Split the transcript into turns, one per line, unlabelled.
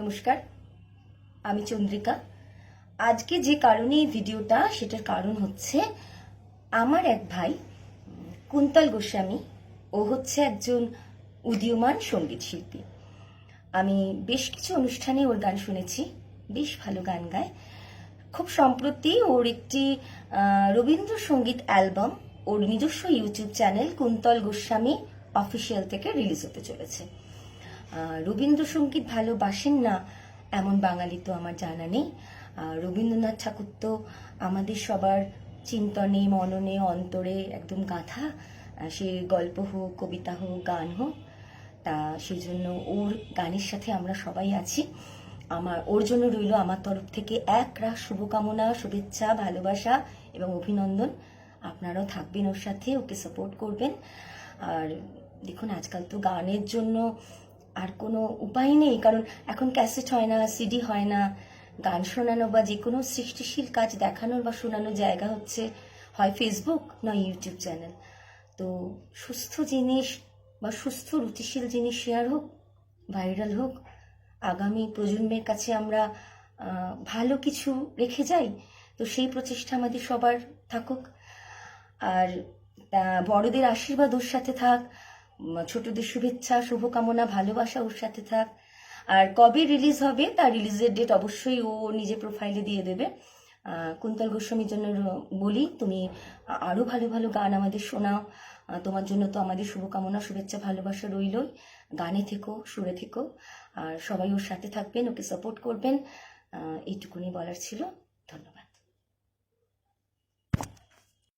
নমস্কার, আমি চন্দ্রিকা। আজকে যে কারণে এই ভিডিওটা, সেটার কারণ হচ্ছে আমার এক ভাই কুন্তল গোস্বামী। ও হচ্ছে একজন উদীয়মান সঙ্গীত শিল্পী। আমি বেশ কিছু অনুষ্ঠানে ওর গান শুনেছি, বেশ ভালো গান গায়। খুব সম্প্রতি ওর একটি রবীন্দ্রসঙ্গীত অ্যালবাম ওর নিজস্ব YouTube channel Kuntal Goswami official থেকে রিলিজ হতে চলেছে। রবীন্দ্রসঙ্গীত ভালোবাসেন না এমন বাঙালি তো আমার জানা নেই। রবীন্দ্রনাথ ঠাকুর তো আমাদের সবার চিন্তনে, মননে, অন্তরে একদম গাঁথা। সে গল্প হোক, কবিতা হোক, গান হোক, তা সেই জন্য ওর গানের সাথে আমরা সবাই আছি। ওর জন্য রইল আমার তরফ থেকে এক রাশ শুভকামনা, শুভেচ্ছা, ভালোবাসা এবং অভিনন্দন। আপনারাও থাকবেন ওর সাথে, ওকে সাপোর্ট করবেন। আর দেখুন, আজকাল তো গানের জন্য আর কোনো উপায় নেই, কারণ এখন ক্যাসেট হয় না, সিডি হয় না। গান শোনানো বা যে কোনো সৃষ্টিশীল কাজ দেখানোর বা শোনানোর জায়গা হচ্ছে হয় ফেসবুক, নয় ইউটিউব চ্যানেল। তো সুস্থ জিনিস বা সুস্থ রুচিশীল জিনিস শেয়ার হোক, ভাইরাল হোক, আগামী প্রজন্মের কাছে আমরা ভালো কিছু রেখে যাই। তো সেই প্রচেষ্টা আমাদের সবার থাকুক। আর বড়দের আশীর্বাদ ওর সাথে থাক, ছোটদের শুভেচ্ছা, শুভকামনা, ভালোবাসা ওর সাথে থাক। আর কবে রিলিজ হবে তার রিলিজের ডেট অবশ্যই ও নিজে প্রোফাইলে দিয়ে দেবে। কুন্তল গোস্বামীর জন্য বলি, তুমি আরও ভালো ভালো গান আমাদের শোনাও। তোমার জন্য তো আমাদের শুভকামনা, শুভেচ্ছা, ভালোবাসা রইলই। গানে থেকো, সুরে থেকো, আর সবাই ওর সাথে থাকবেন, ওকে সাপোর্ট করবেন। এইটুকুনি বলার ছিল। ধন্যবাদ।